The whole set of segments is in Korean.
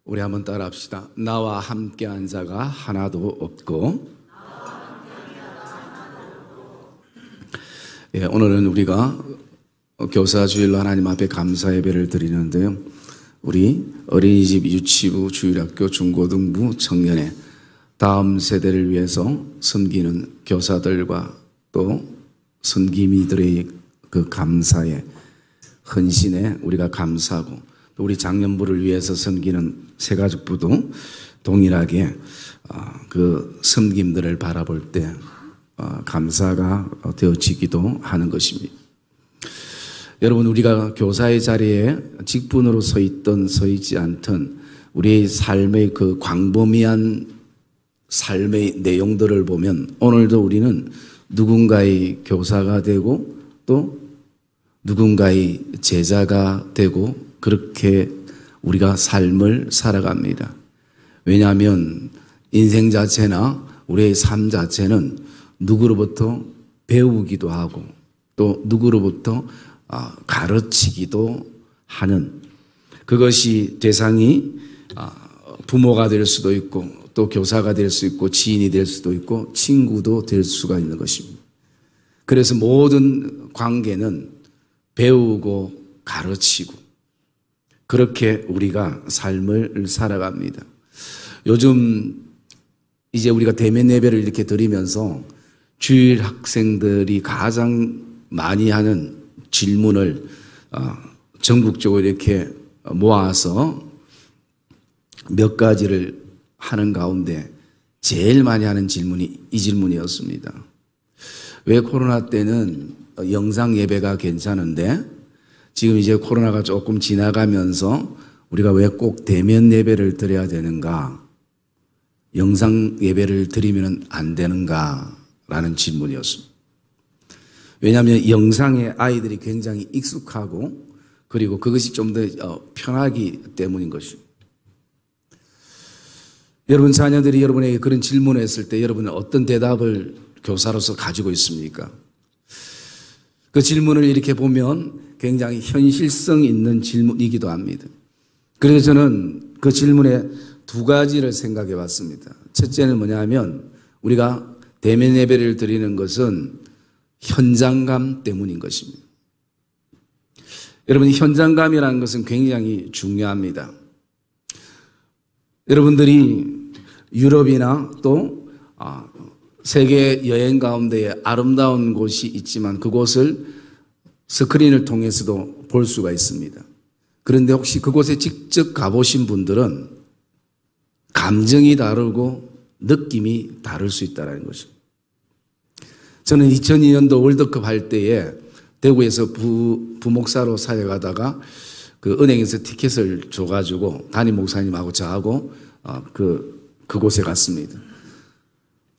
우리 한번 따라합시다. 나와 함께한 자가 하나도 없고. 예, 오늘은 우리가 교사주일로 하나님 앞에 감사 예배를 드리는데요. 우리 어린이집, 유치부, 주일학교, 중고등부, 청년회 다음 세대를 위해서 섬기는 교사들과 또 섬김이들의 그 감사에 헌신에 우리가 감사하고, 또 우리 장년부를 위해서 섬기는 새가족부도 동일하게 그 섬김들을 바라볼 때 감사가 되어지기도 하는 것입니다. 여러분, 우리가 교사의 자리에 직분으로 서 있든 서 있지 않든 우리의 삶의 그 광범위한 삶의 내용들을 보면 오늘도 우리는 누군가의 교사가 되고 또 누군가의 제자가 되고 그렇게 우리가 삶을 살아갑니다. 왜냐하면 인생 자체나 우리의 삶 자체는 누구로부터 배우기도 하고 또 누구로부터 가르치기도 하는, 그것이 대상이 부모가 될 수도 있고 또 교사가 될 수 있고 지인이 될 수도 있고 친구도 될 수가 있는 것입니다. 그래서 모든 관계는 배우고 가르치고 그렇게 우리가 삶을 살아갑니다. 요즘 이제 우리가 대면 예배를 이렇게 드리면서 주일 학생들이 가장 많이 하는 질문을 전국적으로 이렇게 모아서 몇 가지를 하는 가운데 제일 많이 하는 질문이 이 질문이었습니다. 왜 코로나 때는 영상 예배가 괜찮은데 지금 이제 코로나가 조금 지나가면서 우리가 왜 꼭 대면 예배를 드려야 되는가? 영상 예배를 드리면 안 되는가? 라는 질문이었습니다. 왜냐하면 영상에 아이들이 굉장히 익숙하고 그리고 그것이 좀 더 편하기 때문인 것입니다. 여러분 자녀들이 여러분에게 그런 질문을 했을 때 여러분은 어떤 대답을 교사로서 가지고 있습니까? 그 질문을 이렇게 보면 굉장히 현실성 있는 질문이기도 합니다. 그래서 저는 그 질문에 두 가지를 생각해 봤습니다. 첫째는 뭐냐면 우리가 대면 예배를 드리는 것은 현장감 때문인 것입니다. 여러분, 현장감이라는 것은 굉장히 중요합니다. 여러분들이 유럽이나 또 세계 여행 가운데 아름다운 곳이 있지만 그곳을 스크린을 통해서도 볼 수가 있습니다. 그런데 혹시 그곳에 직접 가보신 분들은 감정이 다르고 느낌이 다를 수 있다는 것입니다. 저는 2002년도 월드컵 할 때에 대구에서 부목사로 사역하다가 그 은행에서 티켓을 줘가지고 담임 목사님하고 저하고 그곳에 갔습니다.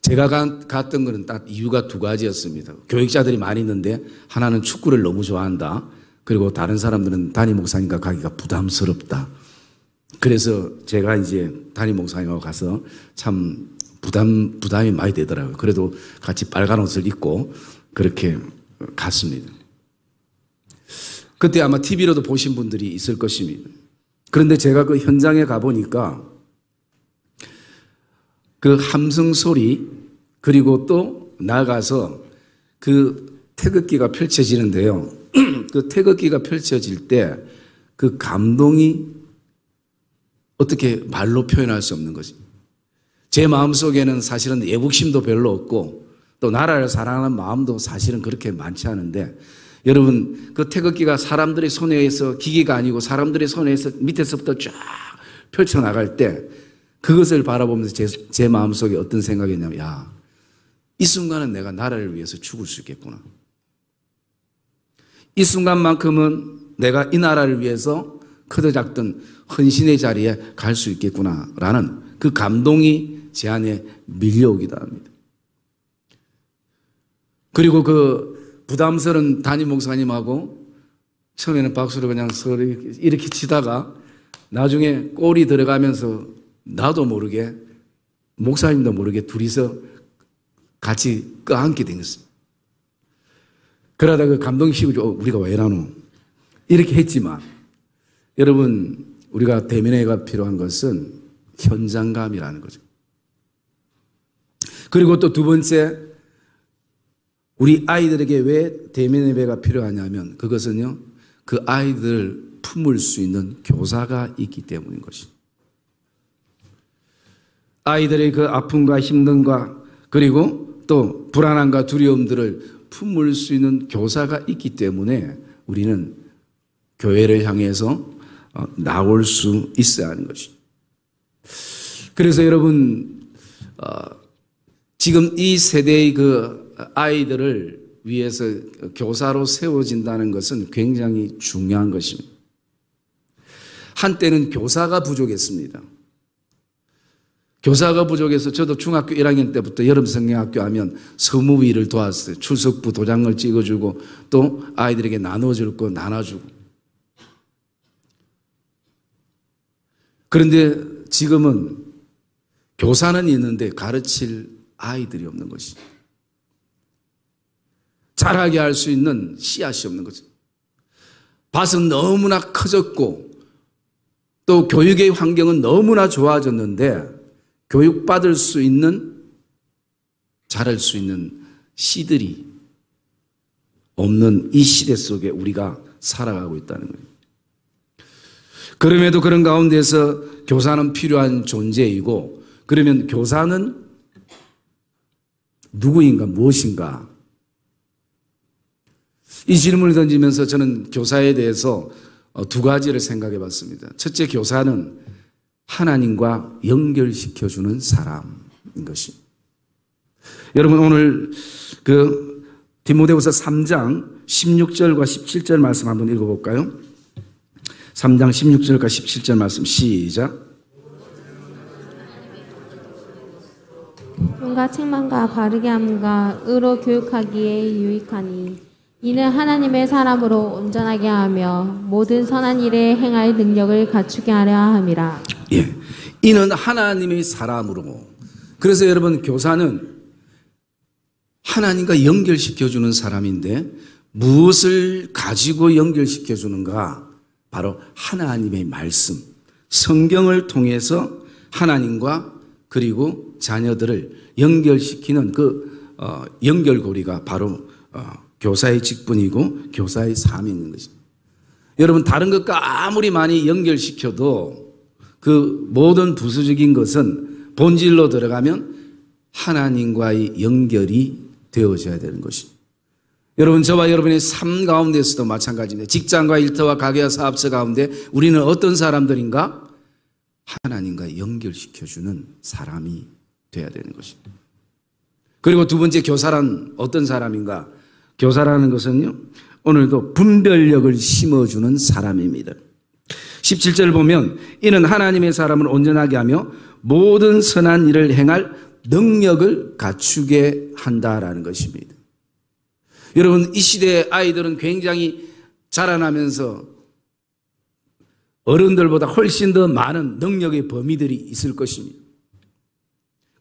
제가 갔던 거는 딱 이유가 두 가지였습니다. 교육자들이 많이 있는데 하나는 축구를 너무 좋아한다. 그리고 다른 사람들은 담임 목사님과 가기가 부담스럽다. 그래서 제가 이제 담임 목사님하고 가서 참 부담이 많이 되더라고요. 그래도 같이 빨간 옷을 입고 그렇게 갔습니다. 그때 아마 TV로도 보신 분들이 있을 것입니다. 그런데 제가 그 현장에 가보니까 그 함성 소리 그리고 또 나가서 그 태극기가 펼쳐지는데요. 그 태극기가 펼쳐질 때 그 감동이 어떻게 말로 표현할 수 없는 거지. 제 마음속에는 사실은 애국심도 별로 없고 또 나라를 사랑하는 마음도 사실은 그렇게 많지 않은데 여러분 그 태극기가 사람들의 손에서 기계가 아니고 사람들의 손에서 밑에서부터 쫙 펼쳐나갈 때 그것을 바라보면서 제 마음속에 어떤 생각이었냐면 이 순간은 내가 나라를 위해서 죽을 수 있겠구나. 이 순간만큼은 내가 이 나라를 위해서 크든 작든 헌신의 자리에 갈 수 있겠구나라는 그 감동이 제 안에 밀려오기도 합니다. 그리고 그 부담스러운 담임 목사님하고 처음에는 박수를 그냥 이렇게 치다가 나중에 골이 들어가면서 나도 모르게 목사님도 모르게 둘이서 같이 껴안게 된 것입니다. 그러다가 감동 식으로 우리가 왜 이러노? 이렇게 했지만 여러분 우리가 대면회가 필요한 것은 현장감이라는 거죠. 그리고 또 두 번째, 우리 아이들에게 왜 대면예배가 필요하냐면 그것은요, 그 아이들을 품을 수 있는 교사가 있기 때문인 것이죠. 아이들의 그 아픔과 힘듦과 그리고 또 불안함과 두려움들을 품을 수 있는 교사가 있기 때문에 우리는 교회를 향해서 나올 수 있어야 하는 것이죠. 그래서 여러분, 지금 이 세대의 그 아이들을 위해서 교사로 세워진다는 것은 굉장히 중요한 것입니다. 한때는 교사가 부족했습니다. 교사가 부족해서 저도 중학교 1학년 때부터 여름 성경학교 하면 서무부 일을 도왔어요. 출석부 도장을 찍어주고 또 아이들에게 나눠줄 거 나눠주고. 그런데 지금은 교사는 있는데 가르칠 아이들이 없는 것이죠. 잘하게 할 수 있는 씨앗이 없는 거죠. 밭은 너무나 커졌고 또 교육의 환경은 너무나 좋아졌는데 교육받을 수 있는, 자랄 수 있는 씨들이 없는 이 시대 속에 우리가 살아가고 있다는 거예요. 그럼에도 그런 가운데서 교사는 필요한 존재이고, 그러면 교사는 누구인가, 무엇인가? 이 질문을 던지면서 저는 교사에 대해서 두 가지를 생각해 봤습니다. 첫째, 교사는 하나님과 연결시켜주는 사람인 것입니다. 여러분, 오늘 그 디모데후서 3장 16절과 17절 말씀 한번 읽어볼까요? 3장 16절과 17절 말씀 시작. 온갖 책망과 바르게 함과 의로 교육하기에 유익하니 이는 하나님의 사람으로 온전하게 하며 모든 선한 일에 행할 능력을 갖추게 하려 함이라. 예, 이는 하나님의 사람으로. 그래서 여러분, 교사는 하나님과 연결시켜주는 사람인데 무엇을 가지고 연결시켜주는가? 바로 하나님의 말씀, 성경을 통해서 하나님과 그리고 자녀들을 연결시키는 그 연결고리가 바로 교사의 직분이고 교사의 사명인 것입니다. 여러분, 다른 것과 아무리 많이 연결시켜도 그 모든 부수적인 것은 본질로 들어가면 하나님과의 연결이 되어져야 되는 것입니다. 여러분, 저와 여러분의 삶 가운데서도 마찬가지입니다. 직장과 일터와 가게와 사업처 가운데 우리는 어떤 사람들인가? 하나님과 연결시켜주는 사람이 되어야 되는 것입니다. 그리고 두 번째, 교사란 어떤 사람인가? 교사라는 것은요, 오늘도 분별력을 심어주는 사람입니다. 17절 보면 이는 하나님의 사람을 온전하게 하며 모든 선한 일을 행할 능력을 갖추게 한다라는 것입니다. 여러분, 이 시대의 아이들은 굉장히 자라나면서 어른들보다 훨씬 더 많은 능력의 범위들이 있을 것입니다.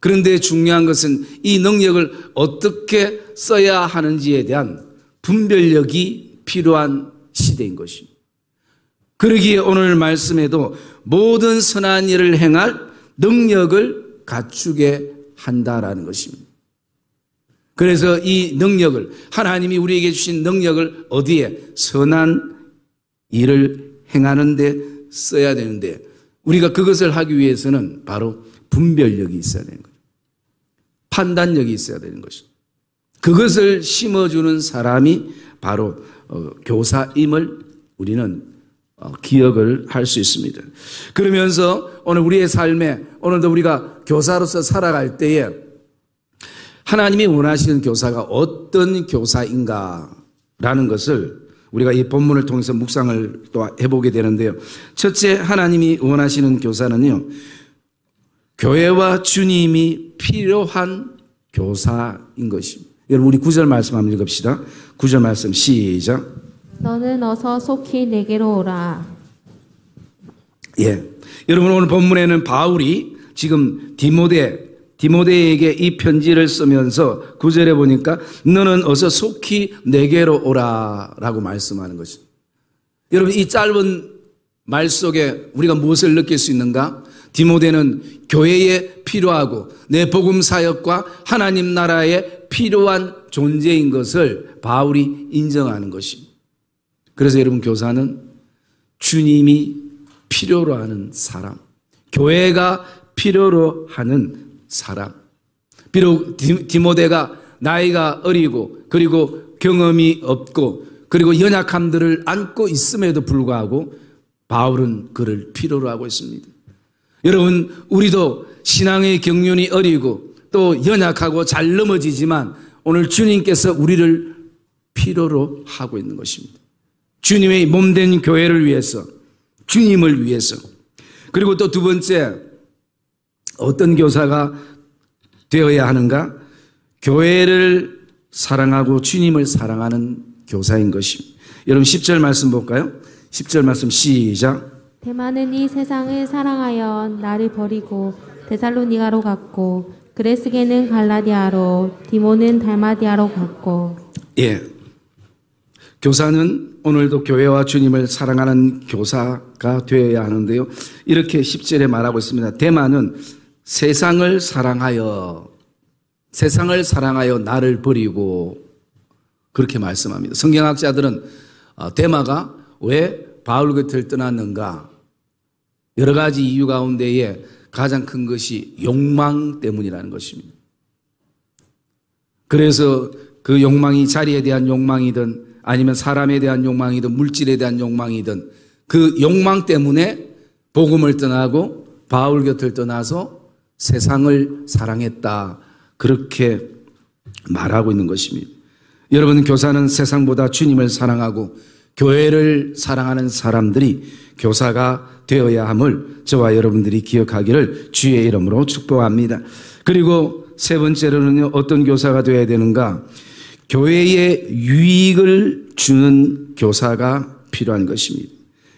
그런데 중요한 것은 이 능력을 어떻게 써야 하는지에 대한 분별력이 필요한 시대인 것입니다. 그러기에 오늘 말씀에도 모든 선한 일을 행할 능력을 갖추게 한다라는 것입니다. 그래서 이 능력을, 하나님이 우리에게 주신 능력을 어디에? 선한 일을 행하는 데 써야 되는데, 우리가 그것을 하기 위해서는 바로 분별력이 있어야 되는 거죠. 판단력이 있어야 되는 것이죠. 그것을 심어주는 사람이 바로 교사임을 우리는 기억을 할 수 있습니다. 그러면서 오늘 우리의 삶에, 오늘도 우리가 교사로서 살아갈 때에 하나님이 원하시는 교사가 어떤 교사인가라는 것을 우리가 이 본문을 통해서 묵상을 또 해보게 되는데요. 첫째, 하나님이 원하시는 교사는요, 교회와 주님이 필요한 교사인 것입니다. 여러분, 우리 9절 말씀 한번 읽읍시다. 9절 말씀 시작. 너는 어서 속히 내게로 오라. 예, 여러분, 오늘 본문에는 바울이 지금 디모데에게 이 편지를 쓰면서 9절에 보니까 너는 어서 속히 내게로 오라 라고 말씀하는 것입니다. 여러분, 이 짧은 말 속에 우리가 무엇을 느낄 수 있는가? 디모데는 교회에 필요하고 내 복음 사역과 하나님 나라에 필요한 존재인 것을 바울이 인정하는 것입니다. 그래서 여러분, 교사는 주님이 필요로 하는 사람, 교회가 필요로 하는 사람. 비록 디모데가 나이가 어리고 그리고 경험이 없고 그리고 연약함들을 안고 있음에도 불구하고 바울은 그를 필요로 하고 있습니다. 여러분, 우리도 신앙의 경륜이 어리고 또 연약하고 잘 넘어지지만 오늘 주님께서 우리를 필요로 하고 있는 것입니다. 주님의 몸된 교회를 위해서, 주님을 위해서. 그리고 또 두 번째, 어떤 교사가 되어야 하는가? 교회를 사랑하고 주님을 사랑하는 교사인 것입니다. 여러분 10절 말씀 볼까요? 10절 말씀 시작. 데마는 이 세상을 사랑하여 나를 버리고 데살로니가로 갔고 그레스게는 갈라디아로 디모는 달마디아로 갔고. 예, 교사는 오늘도 교회와 주님을 사랑하는 교사가 되어야 하는데요, 이렇게 10절에 말하고 있습니다. 데마는 세상을 사랑하여 나를 버리고, 그렇게 말씀합니다. 성경학자들은 데마가 왜 바울 곁을 떠났는가? 여러 가지 이유 가운데에 가장 큰 것이 욕망 때문이라는 것입니다. 그래서 그 욕망이 자리에 대한 욕망이든 아니면 사람에 대한 욕망이든 물질에 대한 욕망이든 그 욕망 때문에 복음을 떠나고 바울 곁을 떠나서 세상을 사랑했다, 그렇게 말하고 있는 것입니다. 여러분, 교사는 세상보다 주님을 사랑하고 교회를 사랑하는 사람들이 교사가 되어야 함을 저와 여러분들이 기억하기를 주의 이름으로 축복합니다. 그리고 세 번째로는요, 어떤 교사가 되어야 되는가? 교회에 유익을 주는 교사가 필요한 것입니다.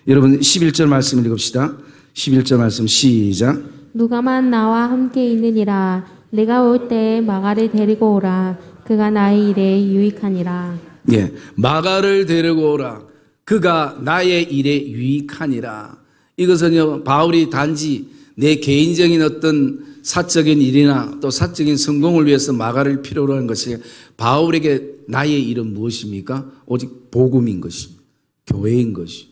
여러분 11절 말씀 읽읍시다. 11절 말씀 시작. 누가만 나와 함께 있느니라. 내가 올 때 마가를 데리고 오라. 그가 나의 일에 유익하니라. 예, 마가를 데리고 오라. 그가 나의 일에 유익하니라. 이것은요, 바울이 단지 내 개인적인 어떤 사적인 일이나 또 사적인 성공을 위해서 마가를 필요로 하는 것이, 바울에게 나의 일은 무엇입니까? 오직 복음인 것입니다. 교회인 것이.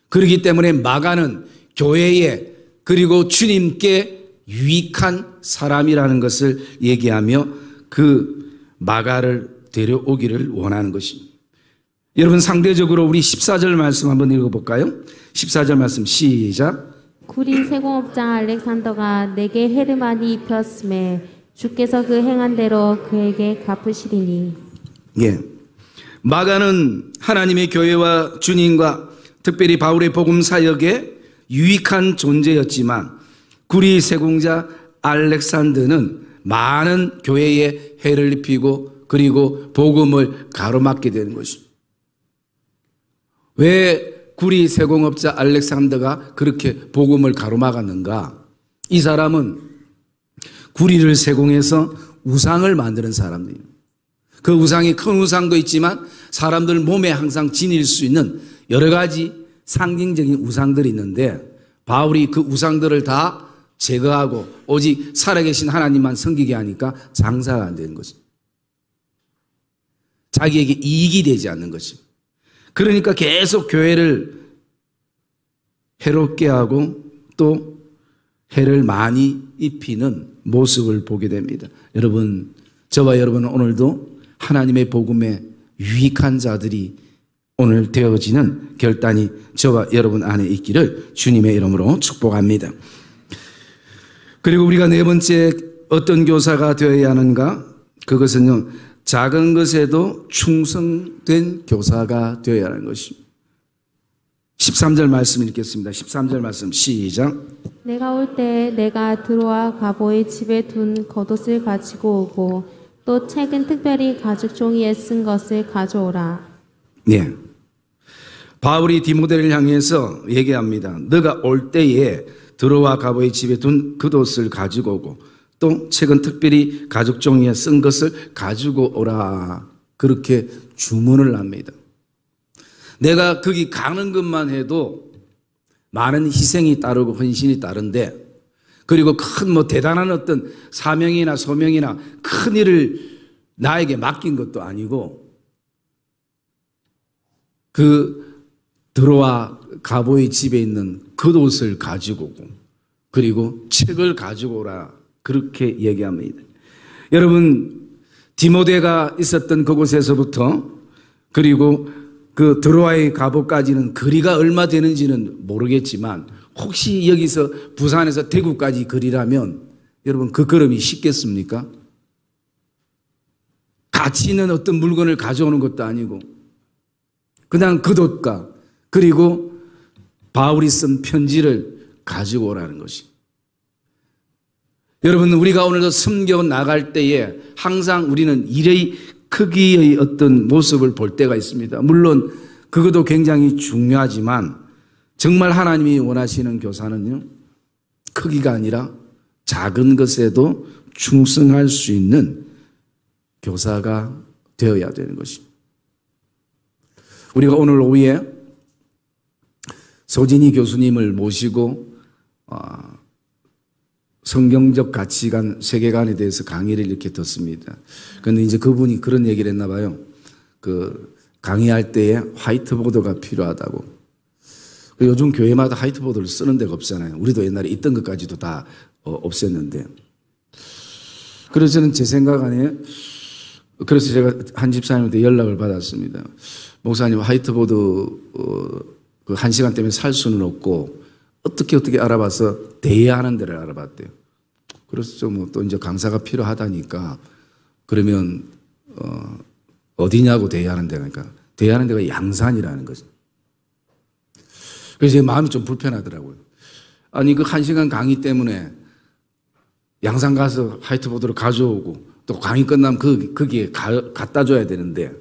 그렇기 때문에 마가는 교회에 그리고 주님께 유익한 사람이라는 것을 얘기하며 그 마가를 데려오기를 원하는 것입니다. 여러분, 상대적으로 우리 14절 말씀 한번 읽어볼까요? 14절 말씀 시작. 구리 세공업장 알렉산더가 내게 헤르만이 입혔음에 주께서 그 행한 대로 그에게 갚으시리니. 예, 마가는 하나님의 교회와 주님과 특별히 바울의 복음 사역에 유익한 존재였지만 구리 세공자 알렉산더는 많은 교회에 해를 입히고 그리고 복음을 가로막게 되는 것입니다. 왜 구리 세공업자 알렉산더가 그렇게 복음을 가로막았는가? 이 사람은 구리를 세공해서 우상을 만드는 사람들이에요. 그 우상이 큰 우상도 있지만 사람들 몸에 항상 지닐 수 있는 여러 가지 상징적인 우상들이 있는데, 바울이 그 우상들을 다 제거하고 오직 살아계신 하나님만 섬기게 하니까 장사가 안 되는 거지. 자기에게 이익이 되지 않는 거지. 그러니까 계속 교회를 해롭게 하고 또 해를 많이 입히는 모습을 보게 됩니다. 여러분, 저와 여러분은 오늘도 하나님의 복음에 유익한 자들이 오늘 되어지는 결단이 저와 여러분 안에 있기를 주님의 이름으로 축복합니다. 그리고 우리가 네 번째 어떤 교사가 되어야 하는가? 그것은요, 작은 것에도 충성된 교사가 되어야 하는 것입니다. 13절 말씀 읽겠습니다. 13절 말씀 시작. 내가 올 때 내가 드로아 가보의 집에 둔 겉옷을 가지고 오고 또 책은 특별히 가죽 종이에 쓴 것을 가져오라. 네, 바울이 디모데를 향해서 얘기합니다. 너가 올 때에 드로아 가보의 집에 둔 겉옷을 가지고 오고 또 책은 특별히 가죽 종이에 쓴 것을 가지고 오라. 그렇게 주문을 합니다. 내가 거기 가는 것만 해도 많은 희생이 따르고 헌신이 따른데, 그리고 큰 뭐 대단한 어떤 사명이나 소명이나 큰 일을 나에게 맡긴 것도 아니고, 그 드로아 가보의 집에 있는 겉옷을 가지고 오고, 그리고 책을 가지고 오라, 그렇게 얘기합니다. 여러분, 디모데가 있었던 그곳에서부터 그리고 그 드로아의 가보까지는 거리가 얼마 되는지는 모르겠지만, 혹시 여기서 부산에서 대구까지 거리라면 여러분 그 걸음이 쉽겠습니까? 가치 있는 어떤 물건을 가져오는 것도 아니고 그냥 겉옷과 그리고 바울이 쓴 편지를 가지고 오라는 것이. 여러분, 우리가 오늘도 섬겨 나갈 때에 항상 우리는 일의 크기의 어떤 모습을 볼 때가 있습니다. 물론 그것도 굉장히 중요하지만 정말 하나님이 원하시는 교사는요, 크기가 아니라 작은 것에도 충성할 수 있는 교사가 되어야 되는 것입니다. 우리가 오늘 오후에 소진희 교수님을 모시고 성경적 가치관, 세계관에 대해서 강의를 이렇게 듣습니다. 그런데 이제 그분이 그런 얘기를 했나 봐요. 그 강의할 때에 화이트보드가 필요하다고. 요즘 교회마다 화이트보드를 쓰는 데가 없잖아요. 우리도 옛날에 있던 것까지도 다 없앴는데. 그래서 저는 제 생각 안에, 그래서 제가 한 집사님한테 연락을 받았습니다. 목사님, 화이트보드 그 1시간 때문에 살 수는 없고 어떻게 알아봐서 대여하는 데를 알아봤대요. 그래서 뭐 또 이제 강사가 필요하다니까, 그러면 어디냐고 대여하는 데가. 그러니까 대여하는 데가 양산이라는 거죠. 그래서 제 마음이 좀 불편하더라고요. 아니, 그 1시간 강의 때문에 양산 가서 화이트보드를 가져오고 또 강의 끝나면 거기에 갖다 줘야 되는데,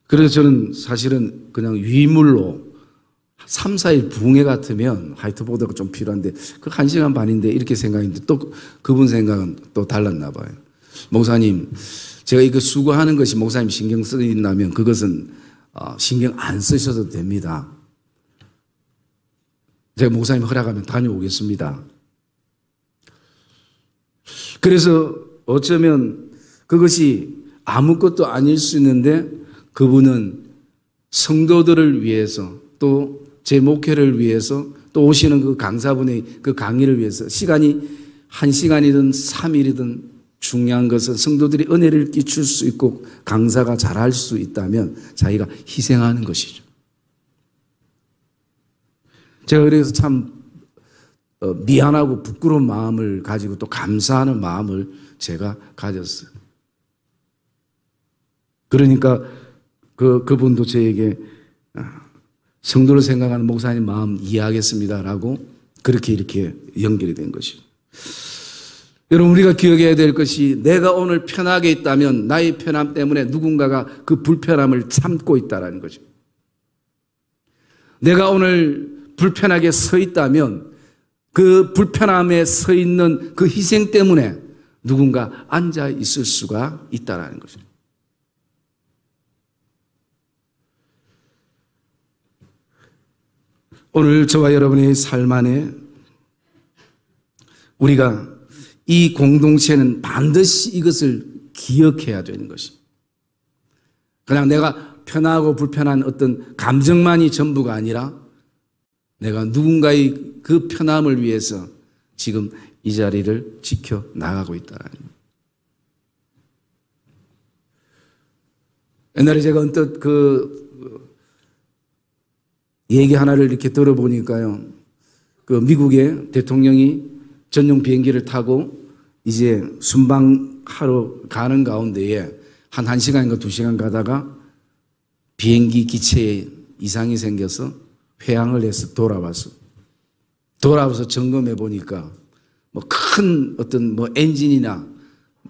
그래서 저는 사실은 그냥 유인물로 3, 4일 부흥회 같으면 화이트보드가 좀 필요한데 그 1시간 반인데 이렇게 생각했는데 또 그분 생각은 또 달랐나 봐요. 목사님, 제가 이거 수고하는 것이 목사님 신경 쓰인다면 그것은 신경 안 쓰셔도 됩니다. 제가 목사님 허락하면 다녀오겠습니다. 그래서 어쩌면 그것이 아무것도 아닐 수 있는데 그분은 성도들을 위해서 또 제 목회를 위해서 또 오시는 그 강사분의 그 강의를 위해서 시간이 1시간이든 3일이든 중요한 것은 성도들이 은혜를 끼칠 수 있고 강사가 잘할 수 있다면 자기가 희생하는 것이죠. 제가 그래서 참 미안하고 부끄러운 마음을 가지고 또 감사하는 마음을 제가 가졌어요. 그러니까 그분도 저에게 성도를 생각하는 목사님 마음 이해하겠습니다라고 그렇게 이렇게 연결이 된 것이죠. 여러분, 우리가 기억해야 될 것이 내가 오늘 편하게 있다면 나의 편함 때문에 누군가가 그 불편함을 참고 있다는 거죠. 내가 오늘 불편하게 서 있다면 그 불편함에 서 있는 그 희생 때문에 누군가 앉아 있을 수가 있다는 거죠. 오늘 저와 여러분의 삶 안에 우리가 이 공동체는 반드시 이것을 기억해야 되는 것입니다. 그냥 내가 편하고 불편한 어떤 감정만이 전부가 아니라 내가 누군가의 그 편함을 위해서 지금 이 자리를 지켜 나가고 있다는 거예요. 옛날에 제가 언뜻 얘기 하나를 이렇게 들어보니까요. 그 미국의 대통령이 전용 비행기를 타고 이제 순방하러 가는 가운데에 한 1시간인가 2시간 가다가 비행기 기체에 이상이 생겨서 회항을 해서 돌아와서 점검해 보니까 뭐 큰 어떤 뭐 엔진이나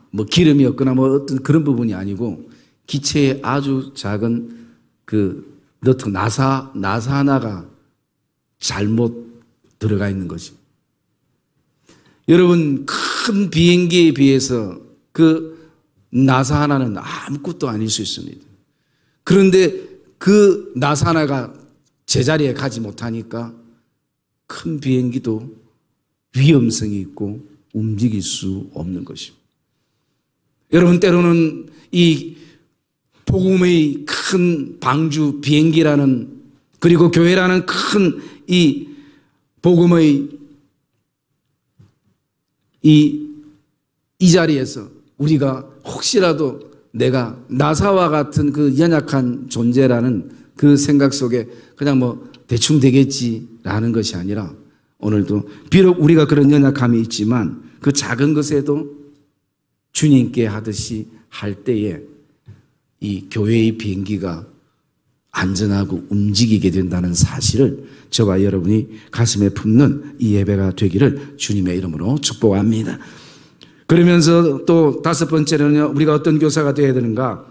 뭐 기름이 없거나 뭐 어떤 그런 부분이 아니고 기체에 아주 작은 그 너트 나사 하나가 잘못 들어가 있는 거지. 여러분, 큰 비행기에 비해서 그 나사 하나는 아무것도 아닐 수 있습니다. 그런데 그 나사 하나가 제자리에 가지 못하니까 큰 비행기도 위험성이 있고 움직일 수 없는 것입니다. 여러분, 때로는 이 복음의 큰 방주 비행기라는, 그리고 교회라는 큰 이 복음의 이 자리에서 우리가 혹시라도 내가 나사와 같은 그 연약한 존재라는 그 생각 속에 그냥 뭐 대충 되겠지라는 것이 아니라, 오늘도 비록 우리가 그런 연약함이 있지만 그 작은 것에도 주님께 하듯이 할 때에 이 교회의 비행기가 안전하고 움직이게 된다는 사실을 저와 여러분이 가슴에 품는 이 예배가 되기를 주님의 이름으로 축복합니다. 그러면서 또 다섯 번째로는요, 우리가 어떤 교사가 되어야 되는가?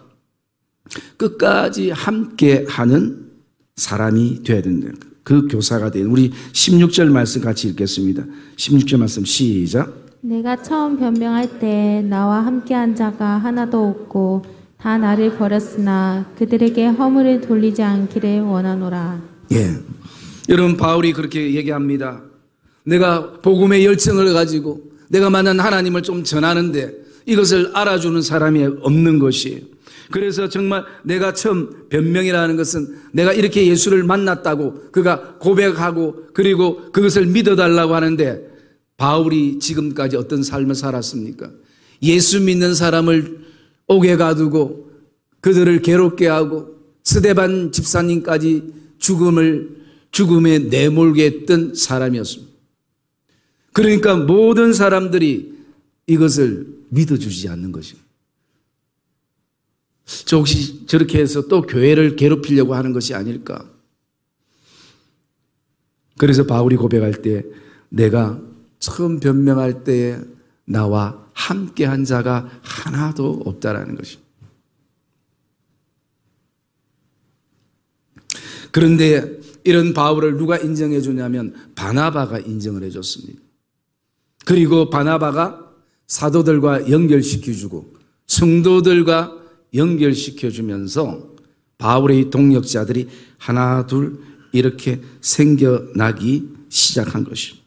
끝까지 함께하는 사람이 되어야 된다. 그 교사가 되는, 우리 16절 말씀 같이 읽겠습니다. 16절 말씀 시작. 내가 처음 변명할 때 나와 함께한 자가 하나도 없고 다 나를 버렸으나 그들에게 허물을 돌리지 않기를 원하노라. 예, 여러분, 바울이 그렇게 얘기합니다. 내가 복음의 열정을 가지고 내가 만난 하나님을 좀 전하는데 이것을 알아주는 사람이 없는 것이에요. 그래서 정말 내가 처음 변명이라는 것은 내가 이렇게 예수를 만났다고 그가 고백하고 그리고 그것을 믿어달라고 하는데, 바울이 지금까지 어떤 삶을 살았습니까? 예수 믿는 사람을 옥에 가두고 그들을 괴롭게 하고 스데반 집사님까지 죽음에 내몰게 했던 사람이었습니다. 그러니까 모든 사람들이 이것을 믿어주지 않는 것입니다. 저 혹시 저렇게 해서 또 교회를 괴롭히려고 하는 것이 아닐까? 그래서 바울이 고백할 때 내가 처음 변명할 때에 나와 함께한 자가 하나도 없다라는 것입니다. 그런데 이런 바울을 누가 인정해 주냐면 바나바가 인정을 해 줬습니다. 그리고 바나바가 사도들과 연결시켜주고 성도들과 연결시켜주면서 바울의 동역자들이 하나 둘 이렇게 생겨나기 시작한 것입니다.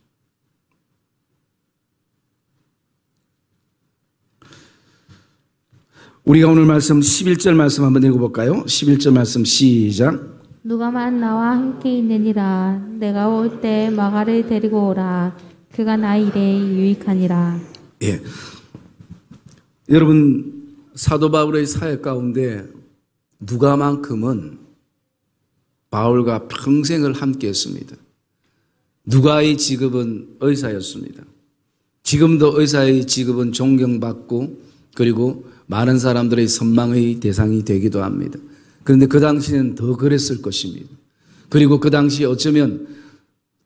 우리가 오늘 말씀 11절 말씀 한번 읽어볼까요? 11절 말씀 시작. 누가만 나와 함께 있느니라. 내가 올 때 마가를 데리고 오라. 그가 나 일에 유익하니라. 예, 여러분, 사도 바울의 사역 가운데 누가만큼은 바울과 평생을 함께했습니다. 누가의 직업은 의사였습니다. 지금도 의사의 직업은 존경받고 그리고 많은 사람들의 선망의 대상이 되기도 합니다. 그런데 그 당시에는 더 그랬을 것입니다. 그리고 그 당시에 어쩌면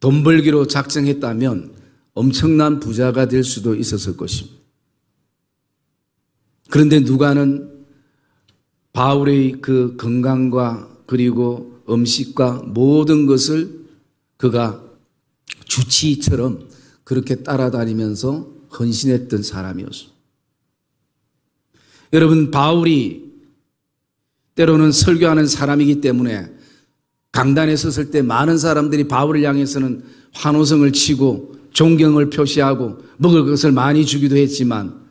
돈 벌기로 작정했다면 엄청난 부자가 될 수도 있었을 것입니다. 그런데 누가는 바울의 그 건강과 그리고 음식과 모든 것을 그가 주치의처럼 그렇게 따라다니면서 헌신했던 사람이었습니다. 여러분, 바울이 때로는 설교하는 사람이기 때문에 강단에 섰을 때 많은 사람들이 바울을 향해서는 환호성을 치고 존경을 표시하고 먹을 것을 많이 주기도 했지만,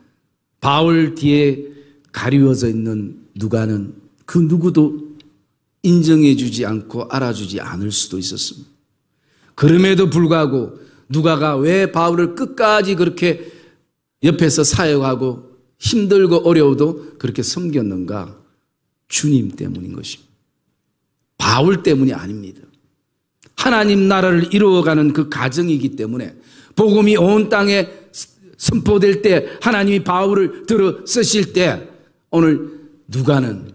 바울 뒤에 가리워져 있는 누가는 그 누구도 인정해 주지 않고 알아주지 않을 수도 있었습니다. 그럼에도 불구하고 누가가 왜 바울을 끝까지 그렇게 옆에서 사역하고 힘들고 어려워도 그렇게 섬겼는가? 주님 때문인 것입니다. 바울 때문이 아닙니다. 하나님 나라를 이루어가는 그 과정이기 때문에 복음이 온 땅에 선포될 때 하나님이 바울을 들어 쓰실 때 오늘 누가는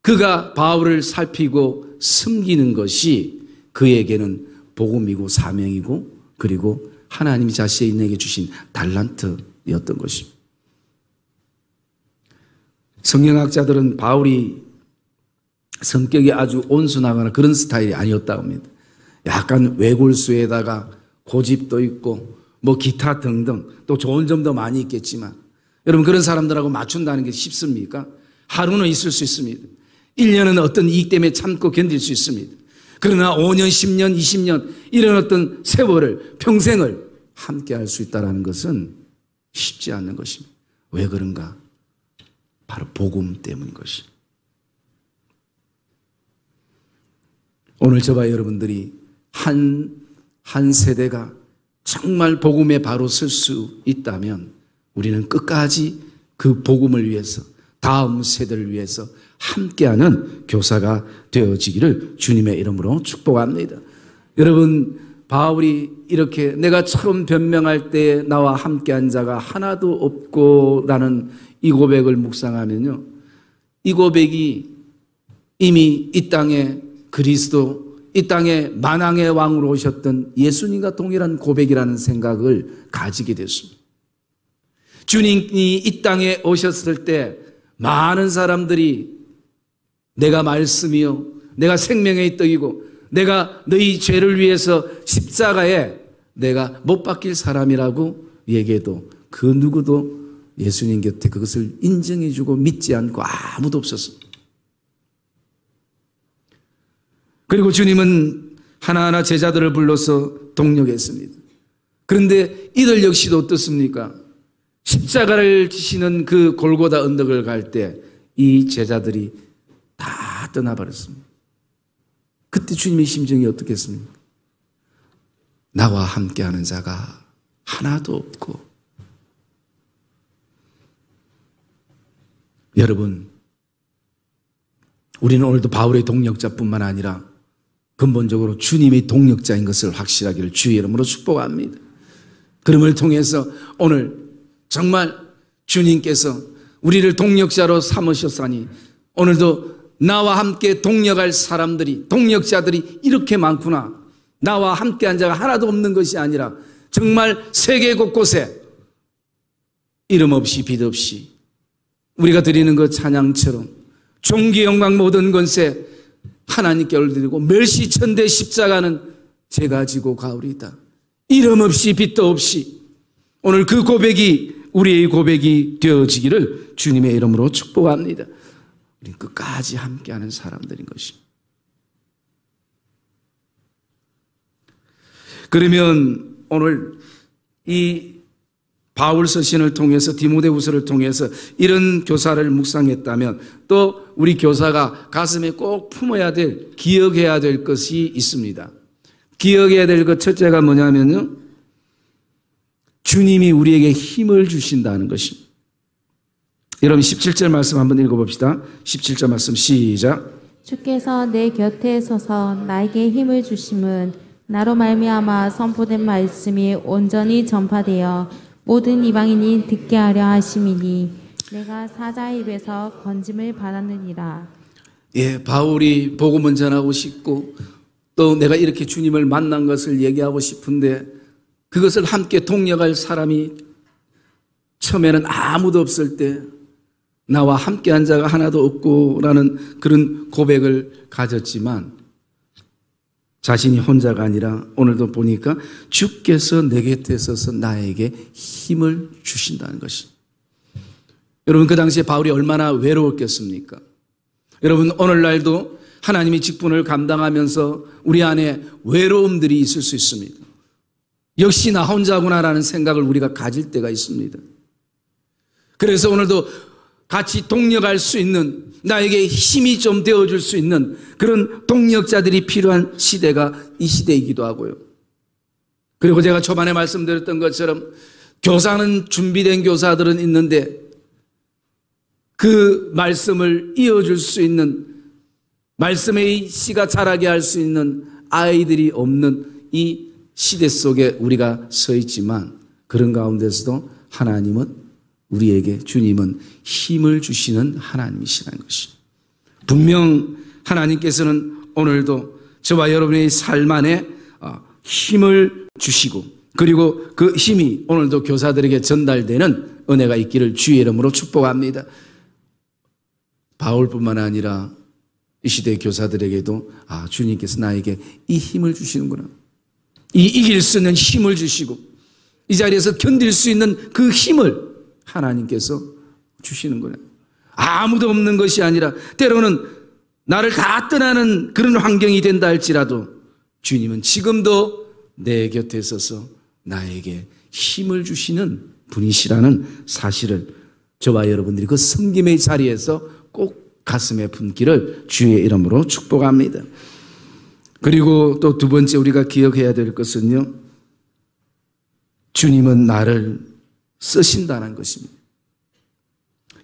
그가 바울을 살피고 섬기는 것이 그에게는 복음이고 사명이고 그리고 하나님이 자신에게 주신 달란트였던 것입니다. 성경학자들은 바울이 성격이 아주 온순하거나 그런 스타일이 아니었다고 합니다. 약간 외골수에다가 고집도 있고 뭐 기타 등등 또 좋은 점도 많이 있겠지만, 여러분, 그런 사람들하고 맞춘다는 게 쉽습니까? 하루는 있을 수 있습니다. 1년은 어떤 이익 때문에 참고 견딜 수 있습니다. 그러나 5년, 10년, 20년 이런 어떤 세월을, 평생을 함께 할 수 있다는 것은 쉽지 않는 것입니다. 왜 그런가? 바로 복음 때문인 것입니다. 오늘 저와 여러분들이 한 세대가 정말 복음에 바로 설 수 있다면 우리는 끝까지 그 복음을 위해서, 다음 세대를 위해서 함께하는 교사가 되어지기를 주님의 이름으로 축복합니다. 여러분, 바울이 이렇게 내가 처음 변명할 때에 나와 함께한 자가 하나도 없고라는 이 고백을 묵상하면요, 이 고백이 이미 이 땅에 그리스도, 이 땅에 만왕의 왕으로 오셨던 예수님과 동일한 고백이라는 생각을 가지게 됐습니다. 주님이 이 땅에 오셨을 때 많은 사람들이 내가 말씀이요, 내가 생명의 떡이고 내가 너희 죄를 위해서 십자가에 내가 못 박힐 사람이라고 얘기해도 그 누구도 예수님 곁에 그것을 인정해주고 믿지 않고 아무도 없었습니다. 그리고 주님은 하나하나 제자들을 불러서 동력했습니다. 그런데 이들 역시도 어떻습니까? 십자가를 지시는 그 골고다 언덕을 갈 때 이 제자들이 다 떠나버렸습니다. 그때 주님의 심정이 어떻겠습니까? 나와 함께하는 자가 하나도 없고. 여러분, 우리는 오늘도 바울의 동력자뿐만 아니라 근본적으로 주님의 동력자인 것을 확실하기를 주의 이름으로 축복합니다. 그럼을 통해서 오늘 정말 주님께서 우리를 동력자로 삼으셨사니 오늘도 나와 함께 동력할 사람들이, 동력자들이 이렇게 많구나. 나와 함께한 자가 하나도 없는 것이 아니라 정말 세계 곳곳에 이름 없이 빛 없이 우리가 드리는 것 찬양처럼 존귀 영광 모든 권세 하나님께 올려드리고 멸시천대 십자가는 제가 지고 가오리이다. 이름 없이 빛도 없이 오늘 그 고백이 우리의 고백이 되어지기를 주님의 이름으로 축복합니다. 우리는 끝까지 함께하는 사람들인 것입니다. 그러면 오늘 이 바울 서신을 통해서 디모데후서를 통해서 이런 교사를 묵상했다면 또 우리 교사가 가슴에 꼭 품어야 될, 기억해야 될 것이 있습니다. 기억해야 될 것 첫째가 뭐냐면요, 주님이 우리에게 힘을 주신다는 것입니다. 여러분 17절 말씀 한번 읽어봅시다. 17절 말씀 시작. 주께서 내 곁에 서서 나에게 힘을 주심은 나로 말미암아 선포된 말씀이 온전히 전파되어 모든 이방인이 듣게 하려 하심이니 내가 사자의 입에서 건짐을 받았느니라. 예, 바울이 복음을 전하고 싶고 또 내가 이렇게 주님을 만난 것을 얘기하고 싶은데 그것을 함께 동력할 사람이 처음에는 아무도 없을 때 나와 함께한 자가 하나도 없고라는 그런 고백을 가졌지만 자신이 혼자가 아니라 오늘도 보니까 주께서 내 곁에 서서 나에게 힘을 주신다는 것입니다. 여러분, 그 당시에 바울이 얼마나 외로웠겠습니까? 여러분, 오늘날도 하나님의 직분을 감당하면서 우리 안에 외로움들이 있을 수 있습니다. 역시 나 혼자구나라는 생각을 우리가 가질 때가 있습니다. 그래서 오늘도 같이 동력할 수 있는, 나에게 힘이 좀 되어줄 수 있는 그런 동력자들이 필요한 시대가 이 시대이기도 하고요. 그리고 제가 초반에 말씀드렸던 것처럼 교사는 준비된 교사들은 있는데 그 말씀을 이어줄 수 있는, 말씀의 씨가 자라게 할 수 있는 아이들이 없는 이 시대 속에 우리가 서 있지만 그런 가운데서도 하나님은 우리에게, 주님은 힘을 주시는 하나님이시라는 것입니다. 분명 하나님께서는 오늘도 저와 여러분의 삶 안에 힘을 주시고 그리고 그 힘이 오늘도 교사들에게 전달되는 은혜가 있기를 주의 이름으로 축복합니다. 바울뿐만 아니라 이 시대의 교사들에게도 주님께서 나에게 이 힘을 주시는구나. 이길 수 있는 힘을 주시고 이 자리에서 견딜 수 있는 그 힘을 하나님께서 주시는구나. 아무도 없는 것이 아니라 때로는 나를 다 떠나는 그런 환경이 된다 할지라도 주님은 지금도 내 곁에 서서 나에게 힘을 주시는 분이시라는 사실을 저와 여러분들이 그 섬김의 자리에서 꼭 가슴에 품기를 주의 이름으로 축복합니다. 그리고 또 두 번째 우리가 기억해야 될 것은요, 주님은 나를 쓰신다는 것입니다.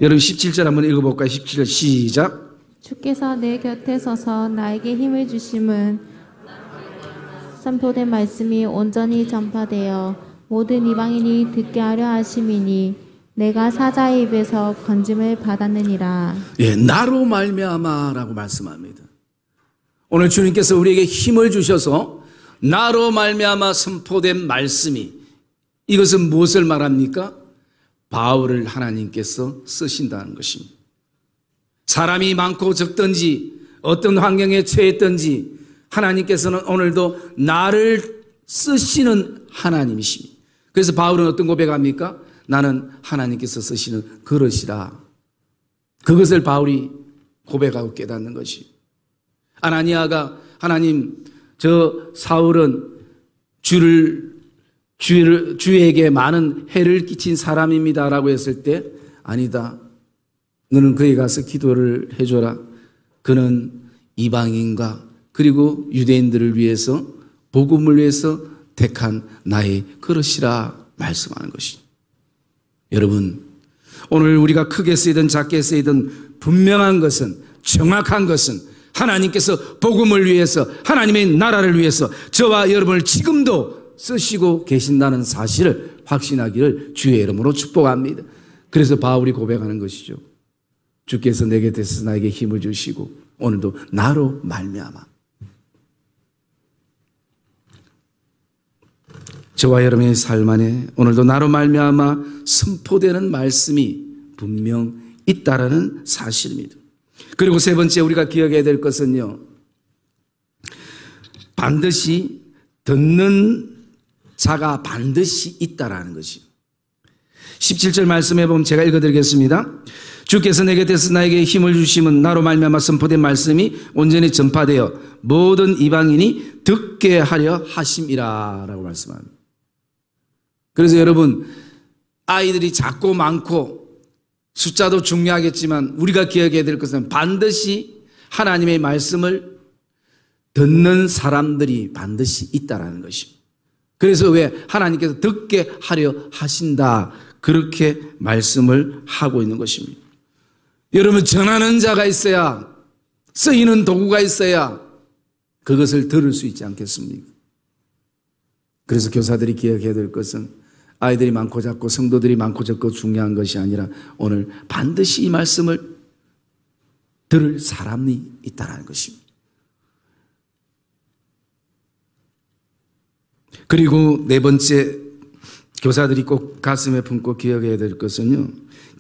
여러분 17절 한번 읽어볼까요? 17절 시작. 주께서 내 곁에 서서 나에게 힘을 주심은 선포된 말씀이 온전히 전파되어 모든 이방인이 듣게 하려 하심이니 내가 사자의 입에서 건짐을 받았느니라. 예, 나로 말미암아라고 말씀합니다. 오늘 주님께서 우리에게 힘을 주셔서 나로 말미암아 선포된 말씀이, 이것은 무엇을 말합니까? 바울을 하나님께서 쓰신다는 것입니다. 사람이 많고 적든지 어떤 환경에 처했든지 하나님께서는 오늘도 나를 쓰시는 하나님이십니다. 그래서 바울은 어떤 고백합니까? 나는 하나님께서 쓰시는 그릇이라. 그것을 바울이 고백하고 깨닫는 것이, 아나니아가 하나님, 저 사울은 주에게 많은 해를 끼친 사람입니다라고 했을 때, 아니다, 너는 그에 가서 기도를 해줘라. 그는 이방인과 그리고 유대인들을 위해서, 복음을 위해서 택한 나의 그릇이라 말씀하는 것이죠. 여러분, 오늘 우리가 크게 쓰이든 작게 쓰이든 분명한 것은, 정확한 것은 하나님께서 복음을 위해서, 하나님의 나라를 위해서 저와 여러분을 지금도 쓰시고 계신다는 사실을 확신하기를 주의 이름으로 축복합니다. 그래서 바울이 고백하는 것이죠. 주께서 내 곁에서 나에게 힘을 주시고 오늘도 나로 말미암아. 저와 여러분의 삶 안에 오늘도 나로 말미암아 선포되는 말씀이 분명 있다라는 사실입니다. 그리고 세 번째 우리가 기억해야 될 것은요, 반드시 듣는 자가 반드시 있다라는 것이요. 17절 말씀해 보면 제가 읽어드리겠습니다. 주께서 내 곁에서 나에게 힘을 주심은 나로 말미암아 선포된 말씀이 온전히 전파되어 모든 이방인이 듣게 하려 하심이라 라고 말씀합니다. 그래서 여러분, 아이들이 작고 많고 숫자도 중요하겠지만 우리가 기억해야 될 것은 반드시 하나님의 말씀을 듣는 사람들이 반드시 있다라는 것입니다. 그래서 왜 하나님께서 듣게 하려 하신다, 그렇게 말씀을 하고 있는 것입니다. 여러분, 전하는 자가 있어야, 쓰이는 도구가 있어야 그것을 들을 수 있지 않겠습니까? 그래서 교사들이 기억해야 될 것은 아이들이 많고 작고 성도들이 많고 적고 중요한 것이 아니라 오늘 반드시 이 말씀을 들을 사람이 있다는 것입니다. 그리고 네 번째, 교사들이 꼭 가슴에 품고 기억해야 될 것은요,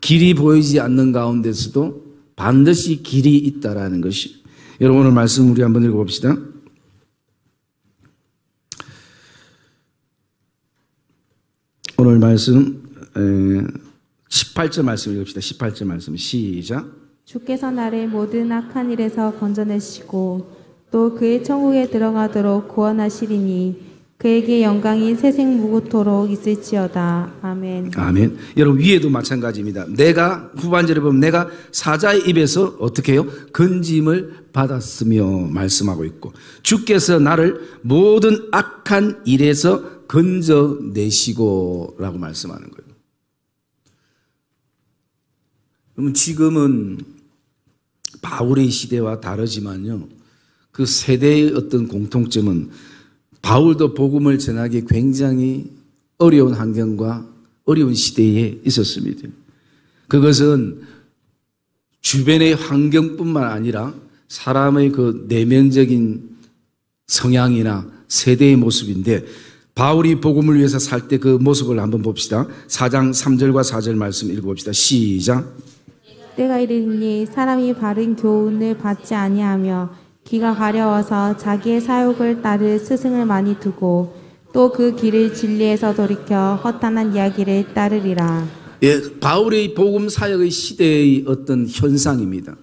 길이 보이지 않는 가운데서도 반드시 길이 있다라는 것이. 여러분, 오늘 말씀 우리 한번 읽어봅시다. 오늘 말씀 18절 말씀 읽읍시다. 18절 말씀 시작. 주께서 나를 모든 악한 일에서 건져내시고 또 그의 천국에 들어가도록 구원하시리니 그에게 영광이 세생무구토록 있을지어다. 아멘. 아멘. 여러분, 위에도 마찬가지입니다. 내가 후반절에 보면 내가 사자의 입에서 어떻게 해요? 건짐을 받았으며 말씀하고 있고, 주께서 나를 모든 악한 일에서 건져내시고 라고 말씀하는 거예요. 그러면 지금은 바울의 시대와 다르지만요, 그 세대의 어떤 공통점은 바울도 복음을 전하기 굉장히 어려운 환경과 어려운 시대에 있었습니다. 그것은 주변의 환경뿐만 아니라 사람의 그 내면적인 성향이나 세대의 모습인데, 바울이 복음을 위해서 살 때 그 모습을 한번 봅시다. 4장 3절과 4절 말씀 읽어봅시다. 시작. 때가 이르니 사람이 바른 교훈을 받지 아니하며 귀가 가려워서 자기의 사욕을 따를 스승을 많이 두고 또 그 길을 진리에서 돌이켜 허탄한 이야기를 따르리라. 예, 바울의 복음 사역의 시대의 어떤 현상입니다.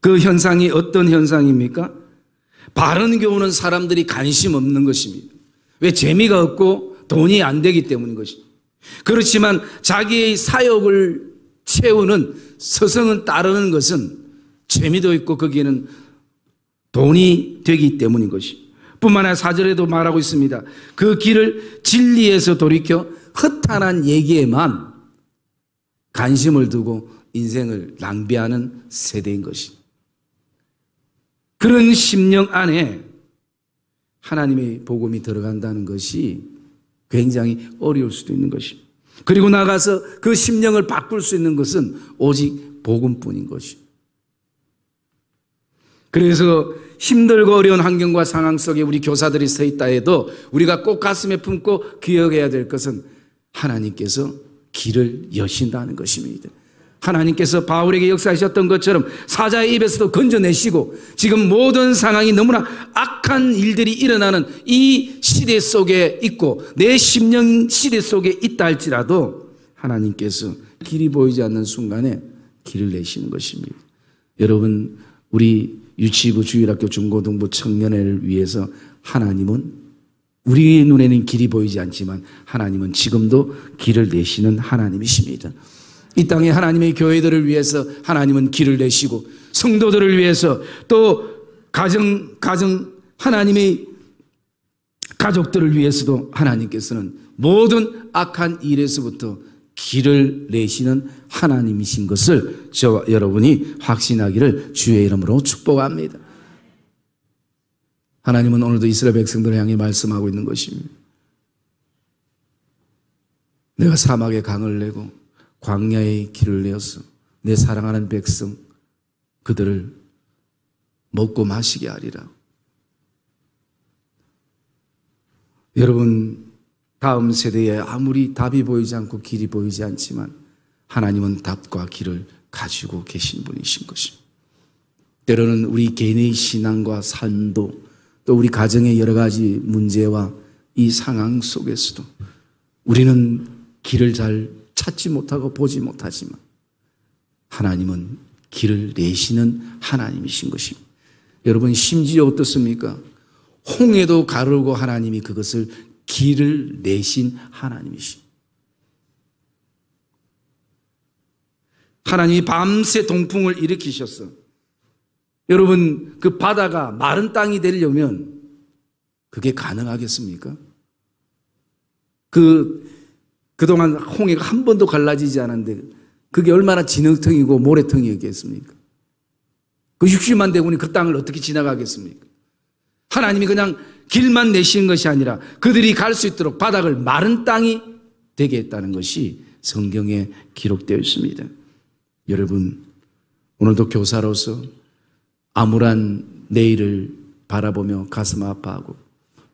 그 현상이 어떤 현상입니까? 바른 교훈은 사람들이 관심 없는 것입니다. 왜? 재미가 없고 돈이 안 되기 때문인 것입니다. 그렇지만 자기의 사욕을 채우는 서성은 따르는 것은 재미도 있고 거기에는 돈이 되기 때문인 것입니다. 뿐만 아니라 4절에도 말하고 있습니다. 그 길을 진리에서 돌이켜 허탄한 얘기에만 관심을 두고 인생을 낭비하는 세대인 것입니다. 그런 심령 안에 하나님의 복음이 들어간다는 것이 굉장히 어려울 수도 있는 것입니다. 그리고 나가서 그 심령을 바꿀 수 있는 것은 오직 복음뿐인 것입니다. 그래서 힘들고 어려운 환경과 상황 속에 우리 교사들이 서 있다 해도 우리가 꼭 가슴에 품고 기억해야 될 것은 하나님께서 길을 여신다는 것입니다. 하나님께서 바울에게 역사하셨던 것처럼 사자의 입에서도 건져내시고 지금 모든 상황이 너무나 악한 일들이 일어나는 이 시대 속에 있고 내 심령 시대 속에 있다 할지라도 하나님께서 길이 보이지 않는 순간에 길을 내시는 것입니다. 여러분, 우리 유치부, 주일학교, 중고등부 청년회를 위해서 하나님은 우리 눈에는 길이 보이지 않지만 하나님은 지금도 길을 내시는 하나님이십니다. 이 땅에 하나님의 교회들을 위해서 하나님은 길을 내시고 성도들을 위해서 또 가정 하나님의 가족들을 위해서도 하나님께서는 모든 악한 일에서부터 길을 내시는 하나님이신 것을 저와 여러분이 확신하기를 주의 이름으로 축복합니다. 하나님은 오늘도 이스라엘 백성들을 향해 말씀하고 있는 것입니다. 내가 사막에 강을 내고 광야에 길을 내어서 내 사랑하는 백성 그들을 먹고 마시게 하리라. 여러분, 다음 세대에 아무리 답이 보이지 않고 길이 보이지 않지만 하나님은 답과 길을 가지고 계신 분이신 것입니다. 때로는 우리 개인의 신앙과 삶도 또 우리 가정의 여러 가지 문제와 이 상황 속에서도 우리는 길을 잘 찾지 못하고 보지 못하지만 하나님은 길을 내시는 하나님이신 것입니다. 여러분, 심지어 어떻습니까? 홍해도 가르고 하나님이 그것을 길을 내신 하나님이십니다. 하나님이 밤새 동풍을 일으키셨어. 여러분, 그 바다가 마른 땅이 되려면 그게 가능하겠습니까? 그동안 홍해가 한 번도 갈라지지 않았는데 그게 얼마나 진흙탕이고 모래탕이었겠습니까? 그 60만 대군이 그 땅을 어떻게 지나가겠습니까? 하나님이 그냥 길만 내신 것이 아니라 그들이 갈 수 있도록 바닥을 마른 땅이 되게 했다는 것이 성경에 기록되어 있습니다. 여러분, 오늘도 교사로서 암울한 내일을 바라보며 가슴 아파하고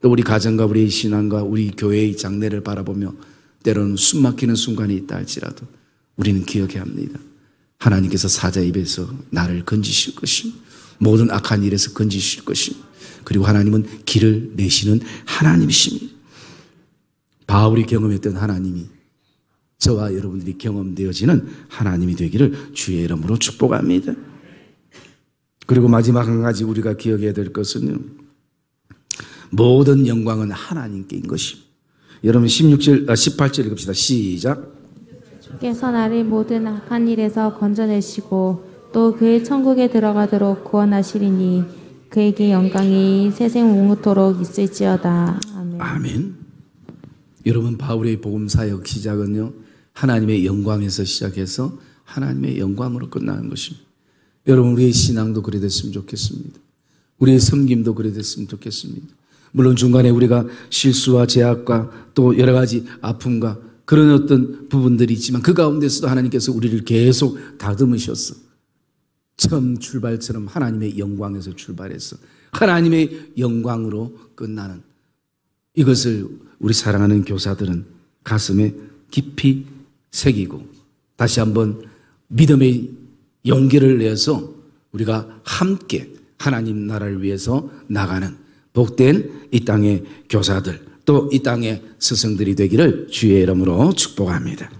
또 우리 가정과 우리 신앙과 우리 교회의 장래를 바라보며 때로는 숨막히는 순간이 있다 할지라도 우리는 기억해야 합니다. 하나님께서 사자 입에서 나를 건지실 것입니다. 모든 악한 일에서 건지실 것입니다. 그리고 하나님은 길을 내시는 하나님이십니다. 바울이 경험했던 하나님이 저와 여러분들이 경험되어지는 하나님이 되기를 주의 이름으로 축복합니다. 그리고 마지막 한 가지 우리가 기억해야 될 것은 모든 영광은 하나님께인 것입니다. 여러분 18절 읽읍시다. 시작. 주께서 나를 모든 악한 일에서 건져내시고 또 그의 천국에 들어가도록 구원하시리니 그에게 영광이 세생무토록 있을지어다. 아멘. 아멘. 여러분, 바울의 복음 사역 시작은요, 하나님의 영광에서 시작해서 하나님의 영광으로 끝나는 것입니다. 여러분, 우리의 신앙도 그래 됐으면 좋겠습니다. 우리의 섬김도 그래 됐으면 좋겠습니다. 물론 중간에 우리가 실수와 제약과 또 여러 가지 아픔과 그런 어떤 부분들이 있지만 그 가운데서도 하나님께서 우리를 계속 다듬으셨어. 처음 출발처럼 하나님의 영광에서 출발해서 하나님의 영광으로 끝나는 이것을 우리 사랑하는 교사들은 가슴에 깊이 새기고 다시 한번 믿음의 용기를 내서 우리가 함께 하나님 나라를 위해서 나가는 복된 이 땅의 교사들 또 이 땅의 스승들이 되기를 주의 이름으로 축복합니다.